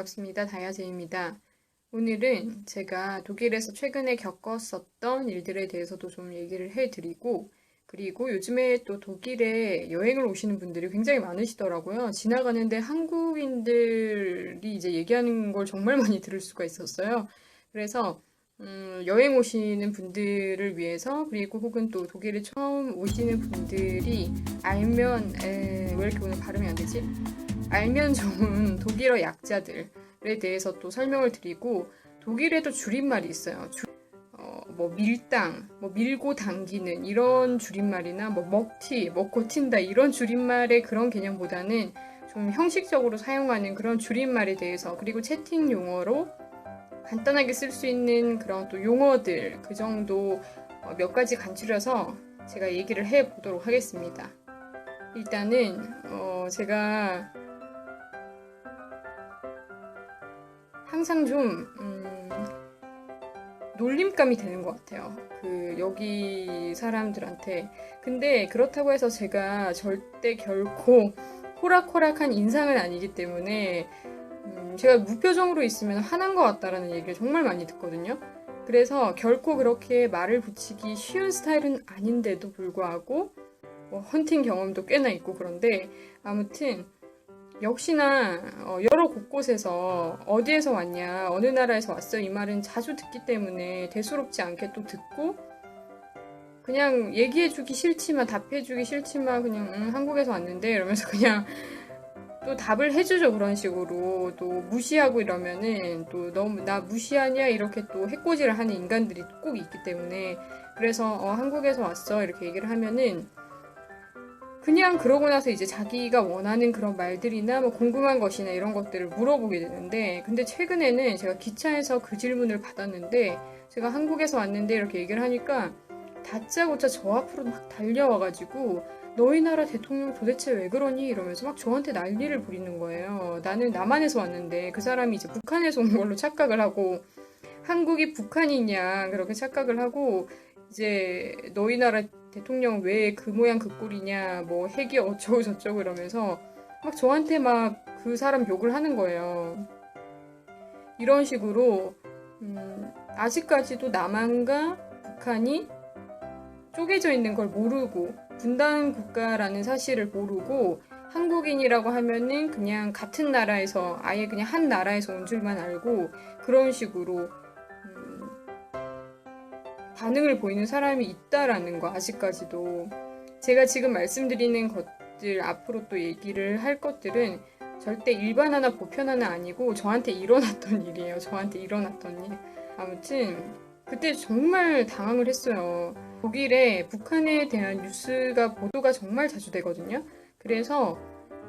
반갑습니다. 다야제입니다. 오늘은 제가 독일에서 최근에 겪었었던 일들에 대해서도 좀 얘기를 해드리고, 그리고 요즘에 또 독일에 여행을 오시는 분들이 굉장히 많으시더라고요. 지나가는데 한국인들이 이제 얘기하는 걸 정말 많이 들을 수가 있었어요. 그래서 여행 오시는 분들을 위해서, 그리고 혹은 또 독일에 처음 오시는 분들이 왜 이렇게 오늘 발음이 안 되지? 알면 좋은 독일어 약자들에 대해서 또 설명을 드리고, 독일에도 줄임말이 있어요. 뭐 밀당, 뭐 밀고 당기는 이런 줄임말이나 뭐 먹튀, 먹고 튄다 이런 줄임말의 그런 개념보다는 좀 형식적으로 사용하는 그런 줄임말에 대해서, 그리고 채팅 용어로 간단하게 쓸 수 있는 그런 또 용어들 그 정도 몇 가지 간추려서 제가 얘기를 해 보도록 하겠습니다. 일단은 제가 항상 좀 놀림감이 되는 것 같아요. 여기 사람들한테. 근데 그렇다고 해서 제가 절대 결코 호락호락한 인상은 아니기 때문에 제가 무표정으로 있으면 화난 것 같다라는 얘기를 정말 많이 듣거든요. 그래서 결코 그렇게 말을 붙이기 쉬운 스타일은 아닌데도 불구하고 헌팅 경험도 꽤나 있고, 그런데 아무튼 역시나 여러 곳곳에서 어디에서 왔냐, 어느 나라에서 왔어 이 말은 자주 듣기 때문에 대수롭지 않게 또 듣고, 그냥 얘기해주기 싫지만 답해주기 싫지만 그냥 한국에서 왔는데 이러면서 그냥 또 답을 해주죠. 그런 식으로 또 무시하고 이러면은 또 너무 나 무시하냐 이렇게 또 해코지를 하는 인간들이 꼭 있기 때문에, 그래서 한국에서 왔어 이렇게 얘기를 하면은 그냥 그러고 나서 이제 자기가 원하는 그런 말들이나 뭐 궁금한 것이나 이런 것들을 물어보게 되는데, 근데 최근에는 제가 기차에서 그 질문을 받았는데, 제가 한국에서 왔는데 이렇게 얘기를 하니까 다짜고짜 저 앞으로 막 달려와가지고 너희 나라 대통령 도대체 왜 그러니? 이러면서 막 저한테 난리를 부리는 거예요. 나는 남한에서 왔는데 그 사람이 이제 북한에서 온 걸로 착각을 하고, 한국이 북한이냐 그렇게 착각을 하고, 이제 너희 나라 대통령 왜 그 모양 그 꼴이냐, 뭐 핵이 어쩌고 저쩌고 이러면서 막 저한테 막 그 사람 욕을 하는 거예요. 이런 식으로 아직까지도 남한과 북한이 쪼개져 있는 걸 모르고, 분단 국가라는 사실을 모르고, 한국인이라고 하면은 그냥 같은 나라에서, 아예 그냥 한 나라에서 온 줄만 알고, 그런 식으로 반응을 보이는 사람이 있다라는 거, 아직까지도. 제가 지금 말씀드리는 것들, 앞으로 또 얘기를 할 것들은 절대 일반화나 보편화는 아니고 저한테 일어났던 일이에요. 저한테 일어났던 일. 아무튼 그때 정말 당황을 했어요. 독일에 북한에 대한 뉴스가 보도가 정말 자주 되거든요. 그래서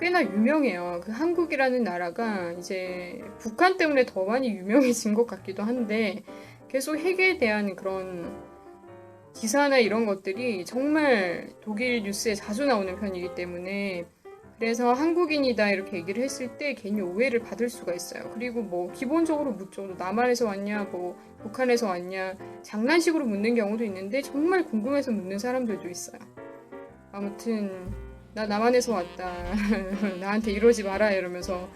꽤나 유명해요. 그 한국이라는 나라가 이제 북한 때문에 더 많이 유명해진 것 같기도 한데, 계속 핵에 대한 그런 기사나 이런 것들이 정말 독일 뉴스에 자주 나오는 편이기 때문에, 그래서 한국인이다 이렇게 얘기를 했을 때 괜히 오해를 받을 수가 있어요. 그리고 뭐 기본적으로 묻죠. 너 남한에서 왔냐, 뭐 북한에서 왔냐, 장난식으로 묻는 경우도 있는데 정말 궁금해서 묻는 사람들도 있어요. 아무튼 나 남한에서 왔다. 나한테 이러지 마라 이러면서,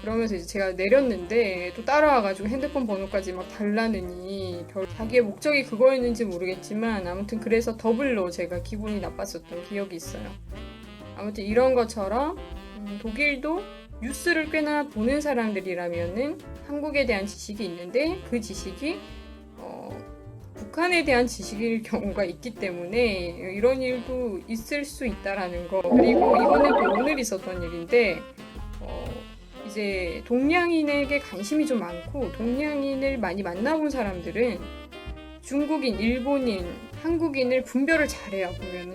그러면서 이제 제가 내렸는데 또 따라와가지고 핸드폰 번호까지 막 달라느니, 자기의 목적이 그거였는지 모르겠지만 아무튼 그래서 더블로 제가 기분이 나빴었던 기억이 있어요. 아무튼 이런 것처럼 독일도 뉴스를 꽤나 보는 사람들이라면은 한국에 대한 지식이 있는데, 그 지식이 북한에 대한 지식일 경우가 있기 때문에 이런 일도 있을 수 있다라는 거. 그리고 이거는 또 오늘 있었던 일인데, 이제 동양인에게 관심이 좀 많고 동양인을 많이 만나본 사람들은 중국인, 일본인, 한국인을 분별을 잘해요. 보면은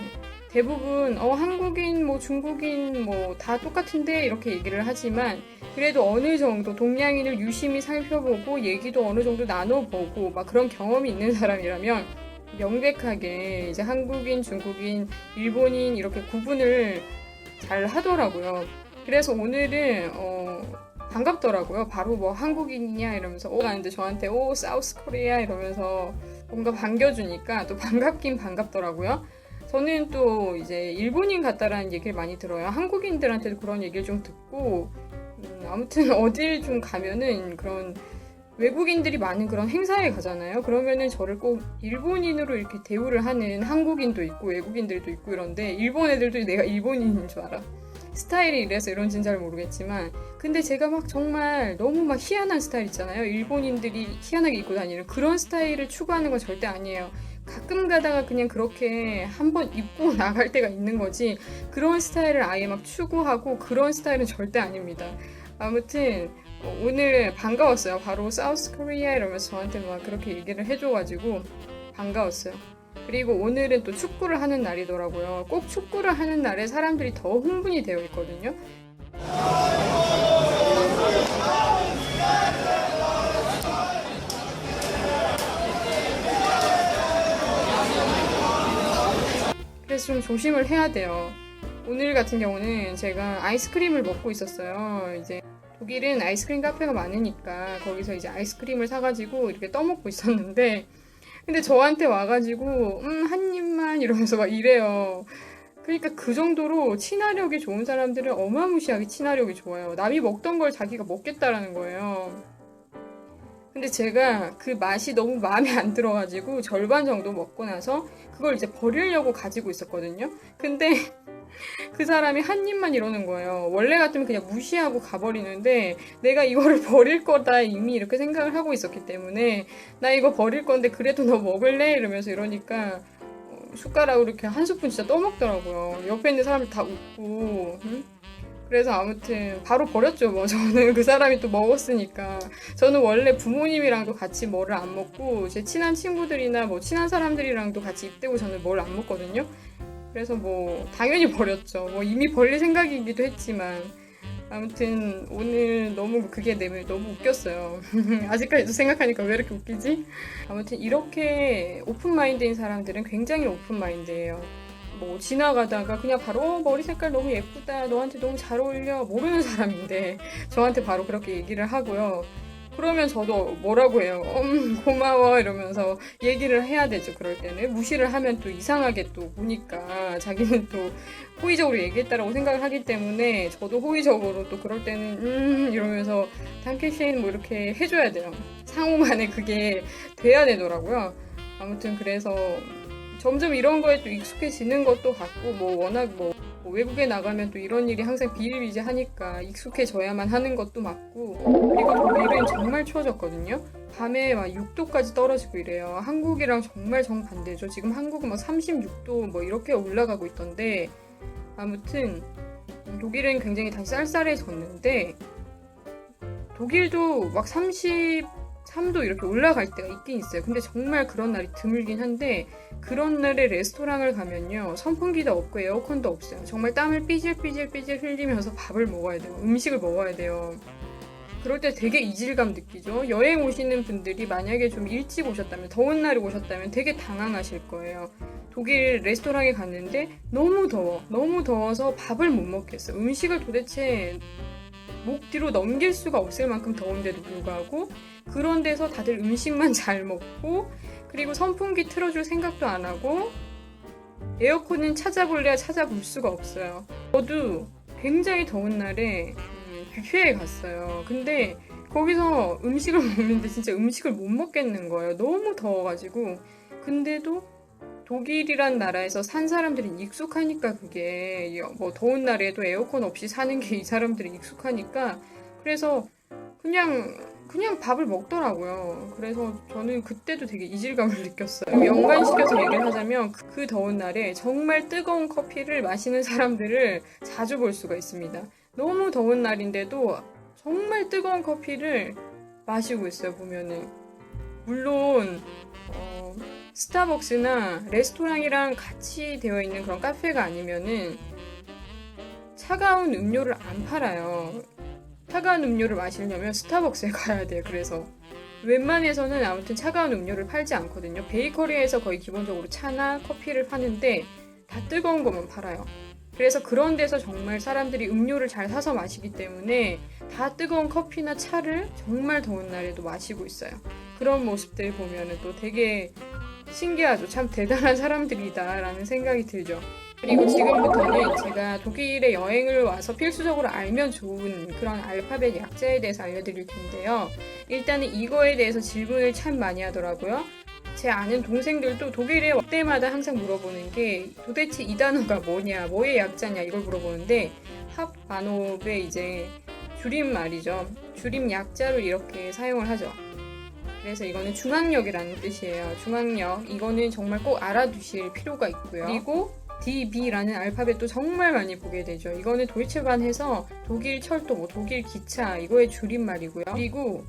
대부분 한국인, 뭐 중국인 뭐 다 똑같은데 이렇게 얘기를 하지만, 그래도 어느 정도 동양인을 유심히 살펴보고 얘기도 어느 정도 나눠보고 막 그런 경험이 있는 사람이라면 명백하게 이제 한국인, 중국인, 일본인 이렇게 구분을 잘 하더라고요. 그래서 오늘은 반갑더라고요. 바로 뭐 한국인이냐 이러면서 가는데 저한테 사우스 코리아 이러면서 뭔가 반겨주니까 또 반갑긴 반갑더라고요. 저는 또 이제 일본인 같다라는 얘기를 많이 들어요. 한국인들한테도 그런 얘기를 좀 듣고, 아무튼 어딜 좀 가면은 그런 외국인들이 많은 그런 행사에 가잖아요. 그러면은 저를 꼭 일본인으로 이렇게 대우를 하는 한국인도 있고 외국인들도 있고 이런데 일본 애들도 내가 일본인인 줄 알아. 스타일이 이래서 이런지는 잘 모르겠지만 근데 제가 막 정말 너무 막 희한한 스타일 있잖아요. 일본인들이 희한하게 입고 다니는 그런 스타일을 추구하는 건 절대 아니에요. 가끔 가다가 그냥 그렇게 한번 입고 나갈 때가 있는 거지 그런 스타일을 아예 막 추구하고 그런 스타일은 절대 아닙니다. 아무튼 오늘 반가웠어요. 바로 사우스 코리아 이러면서 저한테 막 그렇게 얘기를 해줘가지고 반가웠어요. 그리고 오늘은 또 축구를 하는 날이더라고요. 꼭 축구를 하는 날에 사람들이 더 흥분이 되어 있거든요. 그래서 좀 조심을 해야 돼요. 오늘 같은 경우는 제가 아이스크림을 먹고 있었어요. 이제 독일은 아이스크림 카페가 많으니까 거기서 이제 아이스크림을 사가지고 이렇게 떠먹고 있었는데 근데 저한테 와가지고 한 입만 이러면서 막 이래요. 그러니까 그 정도로 친화력이 좋은 사람들은 어마무시하게 친화력이 좋아요. 남이 먹던 걸 자기가 먹겠다라는 거예요. 근데 제가 그 맛이 너무 마음에 안 들어가지고 절반 정도 먹고 나서 그걸 이제 버리려고 가지고 있었거든요. 근데 그 사람이 한 입만 이러는 거예요. 원래 같으면 그냥 무시하고 가버리는데 내가 이거를 버릴 거다 이미 이렇게 생각을 하고 있었기 때문에 나 이거 버릴 건데 그래도 너 먹을래? 이러면서 이러니까 숟가락으로 이렇게 한 스푼 진짜 떠먹더라고요. 옆에 있는 사람들 다 웃고 그래서 아무튼 바로 버렸죠. 뭐 저는 그 사람이 또 먹었으니까. 저는 원래 부모님이랑도 같이 뭐를 안 먹고 제 친한 친구들이나 뭐 친한 사람들이랑도 같이 입대고 저는 뭘 안 먹거든요. 그래서 뭐 당연히 버렸죠. 뭐 이미 버릴 생각이기도 했지만 아무튼 오늘 너무 그게 너무 웃겼어요. 아직까지도 생각하니까 왜 이렇게 웃기지? 아무튼 이렇게 오픈마인드인 사람들은 굉장히 오픈마인드예요. 뭐 지나가다가 그냥 바로 머리 색깔 너무 예쁘다, 너한테 너무 잘 어울려 모르는 사람인데 저한테 바로 그렇게 얘기를 하고요. 그러면 저도 뭐라고 해요? 고마워 이러면서 얘기를 해야 되죠. 그럴 때는 무시를 하면 또 이상하게 또 보니까 자기는 또 호의적으로 얘기했다라고 생각을 하기 때문에 저도 호의적으로 또 그럴 때는 이러면서 단케시인 뭐 이렇게 해줘야 돼요. 상호간에 그게 돼야 되더라고요. 아무튼 그래서 점점 이런 거에 또 익숙해지는 것도 같고 뭐 워낙 뭐 외국에 나가면 또 이런 일이 항상 비일비재하니까 익숙해져야만 하는 것도 맞고 그리고 독일은 정말 추워졌거든요. 밤에 막 6도까지 떨어지고 이래요. 한국이랑 정말 정반대죠. 지금 한국은 막 36도 뭐 이렇게 올라가고 있던데 아무튼 독일은 굉장히 다시 쌀쌀해졌는데 독일도 막 33도 이렇게 올라갈 때가 있긴 있어요. 근데 정말 그런 날이 드물긴 한데 그런 날에 레스토랑을 가면요. 선풍기도 없고 에어컨도 없어요. 정말 땀을 삐질삐질 흘리면서 밥을 먹어야 돼요. 음식을 먹어야 돼요. 그럴 때 되게 이질감 느끼죠. 여행 오시는 분들이 만약에 좀 일찍 오셨다면 더운 날에 오셨다면 되게 당황하실 거예요. 독일 레스토랑에 갔는데 너무 더워. 너무 더워서 밥을 못 먹겠어요. 음식을 도대체 목 뒤로 넘길 수가 없을 만큼 더운데도 불구하고 그런 데서 다들 음식만 잘 먹고 그리고 선풍기 틀어줄 생각도 안 하고 에어컨은 찾아볼래야 찾아볼 수가 없어요. 저도 굉장히 더운 날에 뷔페에 갔어요. 근데 거기서 음식을 먹는데 진짜 음식을 못 먹겠는 거예요. 너무 더워가지고. 근데도 독일이란 나라에서 산 사람들이 익숙하니까 그게 뭐 더운 날에도 에어컨 없이 사는 게 이 사람들이 익숙하니까 그래서 그냥 밥을 먹더라고요. 그래서 저는 그때도 되게 이질감을 느꼈어요. 연관시켜서 얘기를 하자면 그 더운 날에 정말 뜨거운 커피를 마시는 사람들을 자주 볼 수가 있습니다. 너무 더운 날인데도 정말 뜨거운 커피를 마시고 있어요, 보면은. 물론 스타벅스나 레스토랑이랑 같이 되어 있는 그런 카페가 아니면은 차가운 음료를 안 팔아요. 차가운 음료를 마시려면 스타벅스에 가야 돼요. 그래서 웬만해서는 아무튼 차가운 음료를 팔지 않거든요. 베이커리에서 거의 기본적으로 차나 커피를 파는데 다 뜨거운 것만 팔아요. 그래서 그런 데서 정말 사람들이 음료를 잘 사서 마시기 때문에 다 뜨거운 커피나 차를 정말 더운 날에도 마시고 있어요. 그런 모습들 보면 또 되게 신기하죠. 참 대단한 사람들이다 라는 생각이 들죠. 그리고 지금부터는 제가 독일에 여행을 와서 필수적으로 알면 좋은 그런 알파벳 약자에 대해서 알려드릴 텐데요. 일단은 이거에 대해서 질문을 참 많이 하더라고요. 제 아는 동생들도 독일에 올 때마다 항상 물어보는 게 도대체 이 단어가 뭐냐, 뭐의 약자냐 이걸 물어보는데 합바노브의 이제 줄임말이죠. 줄임 약자로 이렇게 사용을 하죠. 그래서 이거는 중앙역이라는 뜻이에요. 중앙역. 이거는 정말 꼭 알아두실 필요가 있고요. 그리고 DB라는 알파벳도 정말 많이 보게 되죠. 이거는 도이체반해서 독일 철도, 뭐 독일 기차 이거의 줄임말이고요. 그리고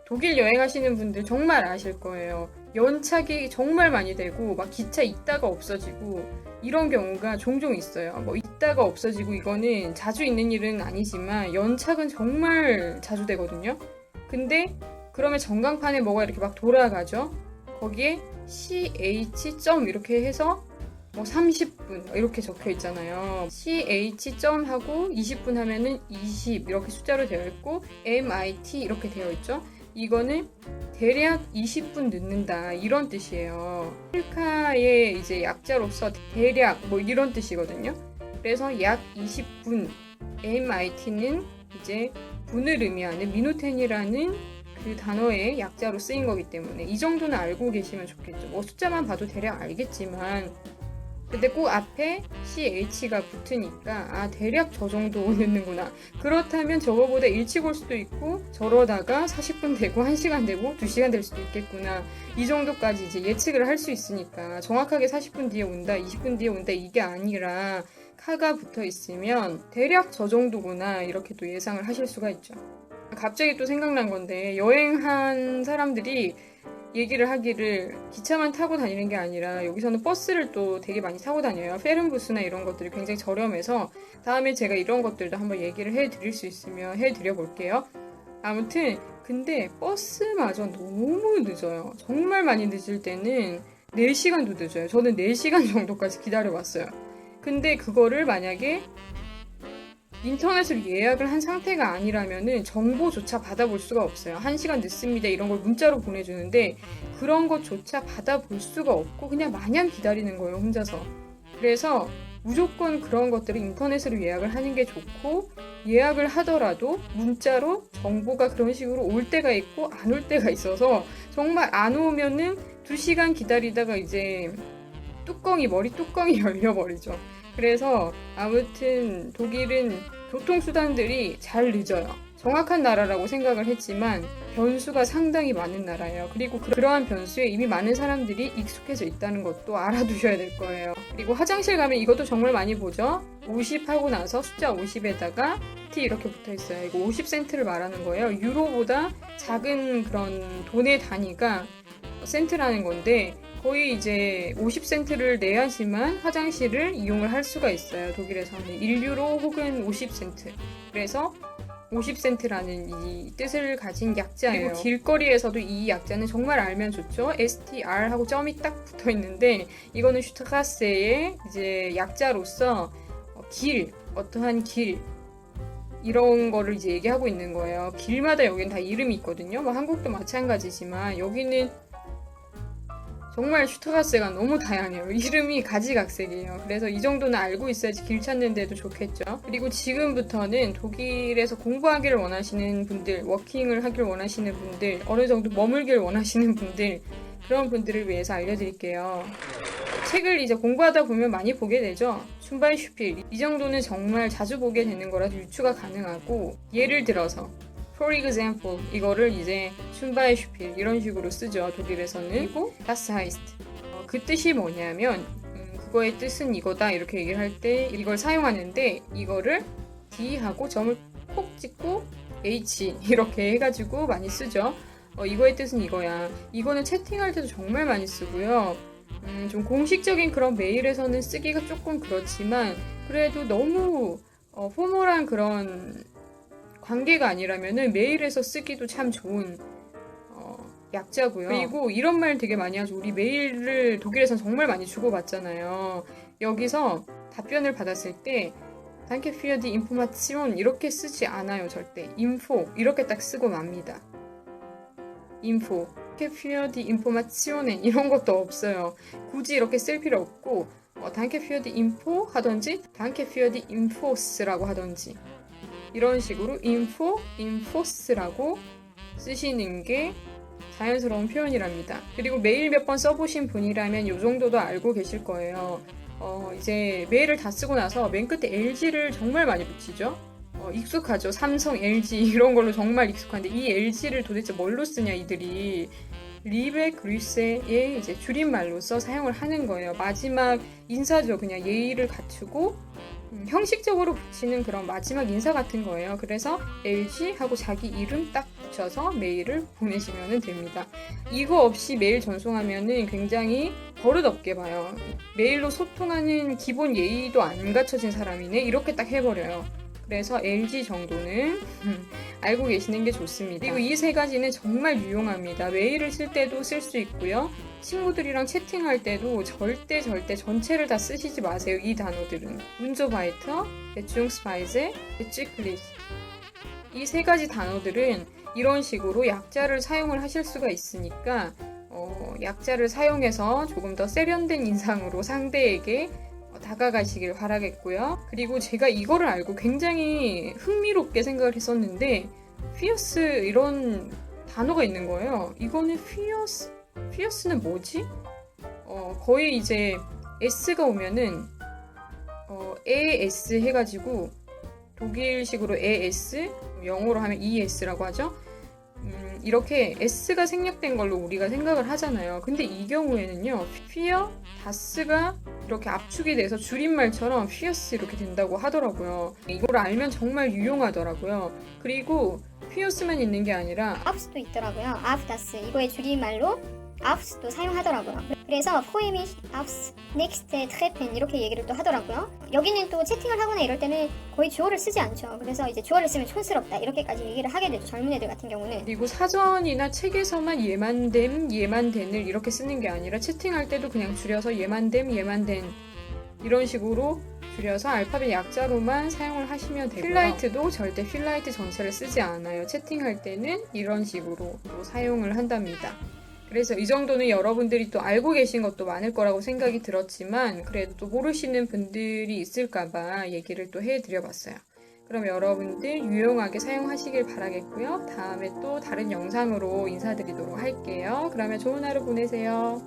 독일 여행하시는 분들 정말 아실 거예요. 연착이 정말 많이 되고 막 기차 있다가 없어지고 이런 경우가 종종 있어요. 뭐 있다가 없어지고 이거는 자주 있는 일은 아니지만 연착은 정말 자주 되거든요. 근데 그러면 전광판에 뭐가 이렇게 막 돌아가죠. 거기에 CH 점 이렇게 해서 뭐 30분 이렇게 적혀 있잖아요. CH 점 하고 20분 하면은 20 이렇게 숫자로 되어 있고 MIT 이렇게 되어 있죠. 이거는 대략 20분 늦는다 이런 뜻이에요. 힐카의 이제 약자로서 대략 뭐 이런 뜻이거든요. 그래서 약 20분 MIT는 이제 분을 의미하는 미누텐이라는 그 단어의 약자로 쓰인 거기 때문에 이 정도는 알고 계시면 좋겠죠. 뭐 숫자만 봐도 대략 알겠지만 근데 꼭 앞에 CH가 붙으니까 아 대략 저 정도 늦는구나. 그렇다면 저거보다 일찍 올 수도 있고 저러다가 40분 되고 1시간 되고 2시간 될 수도 있겠구나. 이 정도까지 이제 예측을 할 수 있으니까 정확하게 40분 뒤에 온다, 20분 뒤에 온다 이게 아니라 카가 붙어 있으면 대략 저 정도구나 이렇게 또 예상을 하실 수가 있죠. 갑자기 또 생각난 건데 여행한 사람들이 얘기를 하기를 기차만 타고 다니는 게 아니라 여기서는 버스를 또 되게 많이 타고 다녀요. 페른부스나 이런 것들이 굉장히 저렴해서 다음에 제가 이런 것들도 한번 얘기를 해드릴 수 있으면 해드려 볼게요. 아무튼 근데 버스마저 너무 늦어요. 정말 많이 늦을 때는 4시간도 늦어요. 저는 4시간 정도까지 기다려봤어요. 근데 그거를 만약에 인터넷으로 예약을 한 상태가 아니라면은 정보조차 받아볼 수가 없어요. 1시간 늦습니다. 이런 걸 문자로 보내주는데 그런 것조차 받아볼 수가 없고 그냥 마냥 기다리는 거예요. 혼자서. 그래서 무조건 그런 것들을 인터넷으로 예약을 하는 게 좋고 예약을 하더라도 문자로 정보가 그런 식으로 올 때가 있고 안 올 때가 있어서 정말 안 오면은 2시간 기다리다가 이제 머리 뚜껑이 열려버리죠. 그래서 아무튼 독일은 교통수단들이 잘 늦어요. 정확한 나라라고 생각을 했지만 변수가 상당히 많은 나라예요. 그리고 그러한 변수에 이미 많은 사람들이 익숙해져 있다는 것도 알아두셔야 될 거예요. 그리고 화장실 가면 이것도 정말 많이 보죠. 50 하고 나서 숫자 50에다가 T 이렇게 붙어 있어요. 이거 50센트를 말하는 거예요. 유로보다 작은 그런 돈의 단위가 센트라는 건데 거의 이제 50센트를 내야지만 화장실을 이용을 할 수가 있어요. 독일에서는 1유로 혹은 50센트. 그래서 50센트라는 이 뜻을 가진 약자예요. 그리고 길거리에서도 이 약자는 정말 알면 좋죠. STR 하고 점이 딱 붙어 있는데 이거는 슈트가스의 이제 약자로서 어떠한 길 이런 거를 이제 얘기하고 있는 거예요. 길마다 여기는 다 이름이 있거든요. 뭐 한국도 마찬가지지만 여기는 정말 슈트가스가 너무 다양해요. 이름이 가지각색이에요. 그래서 이 정도는 알고 있어야지 길 찾는 데도 좋겠죠. 그리고 지금부터는 독일에서 공부하기를 원하시는 분들, 워킹을 하길 원하시는 분들, 어느 정도 머물길 원하시는 분들, 그런 분들을 위해서 알려드릴게요. 책을 이제 공부하다 보면 많이 보게 되죠. 춘바이슈필. 이 정도는 정말 자주 보게 되는 거라서 유추가 가능하고 예를 들어서 For example, 이거를 이제 춘바이슈필 이런 식으로 쓰죠. 독일에서는. 그리고 Das heißt. 그 뜻이 뭐냐면 그거의 뜻은 이거다 이렇게 얘기를 할 때 이걸 사용하는데 이거를 D하고 점을 콕 찍고 H 이렇게 해가지고 많이 쓰죠. 이거의 뜻은 이거야. 이거는 채팅할 때도 정말 많이 쓰고요. 좀 공식적인 그런 메일에서는 쓰기가 조금 그렇지만 그래도 너무 포멀한 그런 관계가 아니라면은 메일에서 쓰기도 참 좋은 약자고요. 그리고 이런 말 되게 많이 하죠. 우리 메일을 독일에선 정말 많이 주고받잖아요. 여기서 답변을 받았을 때 Danke für die Information 이렇게 쓰지 않아요. 절대. Info 이렇게 딱 쓰고 맙니다. Info Danke für die Informationen 이런 것도 없어요. 굳이 이렇게 쓸 필요 없고 Danke für die Info 하던지 Danke für die Infos라고 하던지 이런 식으로 info, infos라고 쓰시는 게 자연스러운 표현이랍니다. 그리고 메일 몇 번 써보신 분이라면 이 정도도 알고 계실 거예요. 이제 메일을 다 쓰고 나서 맨 끝에 LG를 정말 많이 붙이죠. 익숙하죠. 삼성, LG 이런 걸로 정말 익숙한데 이 LG를 도대체 뭘로 쓰냐 이들이 리베 그리스의 이제 줄임말로써 사용을 하는 거예요. 마지막 인사죠. 그냥 예의를 갖추고 형식적으로 붙이는 그런 마지막 인사 같은 거예요. 그래서 LG 하고 자기 이름 딱 붙여서 메일을 보내시면 됩니다. 이거 없이 메일 전송하면은 굉장히 버릇없게 봐요. 메일로 소통하는 기본 예의도 안 갖춰진 사람이네 이렇게 딱 해버려요. 그래서 LG 정도는 알고 계시는 게 좋습니다. 그리고 이 세 가지는 정말 유용합니다. 메일을 쓸 때도 쓸 수 있고요. 친구들이랑 채팅할 때도 절대 전체를 다 쓰시지 마세요. 이 단어들은 운조바이터, 베충스바이제, 베츠클리스 이 세 가지 단어들은 이런 식으로 약자를 사용을 하실 수가 있으니까 약자를 사용해서 조금 더 세련된 인상으로 상대에게 다가가시길 바라겠고요. 그리고 제가 이거를 알고 굉장히 흥미롭게 생각을 했었는데 fierce 이런 단어가 있는 거예요. 이거는 fierce는 뭐지? 거의 이제 s가 오면은 es 해가지고 독일식으로 es, 영어로 하면 es라고 하죠. 이렇게 s가 생략된 걸로 우리가 생각을 하잖아요. 근데 이 경우에는요, fear, das가 이렇게 압축이 돼서 줄임말처럼 fierce 이렇게 된다고 하더라고요. 이걸 알면 정말 유용하더라고요. 그리고 fierce만 있는 게 아니라 aufs도 있더라고요. auf das 이거의 줄임말로 aufs도 사용하더라고요. 그래서 포에미 aufs nächste Treppen 이렇게 얘기를 또 하더라고요. 여기는 또 채팅을 하거나 이럴 때는 거의 주어를 쓰지 않죠. 그래서 이제 주어를 쓰면 촌스럽다 이렇게까지 얘기를 하게 되죠. 젊은 애들 같은 경우는. 그리고 사전이나 책에서만 얘만됨, 얘만된을 이렇게 쓰는 게 아니라 채팅할 때도 그냥 줄여서 얘만됨, 얘만된 이런 식으로 줄여서 알파벳 약자로만 사용을 하시면 되고요. 필라이트도 절대 필라이트 전체를 쓰지 않아요. 채팅할 때는 이런 식으로 사용을 한답니다. 그래서 이 정도는 여러분들이 또 알고 계신 것도 많을 거라고 생각이 들었지만 그래도 또 모르시는 분들이 있을까봐 얘기를 또 해드려봤어요. 그럼 여러분들 유용하게 사용하시길 바라겠고요. 다음에 또 다른 영상으로 인사드리도록 할게요. 그러면 좋은 하루 보내세요.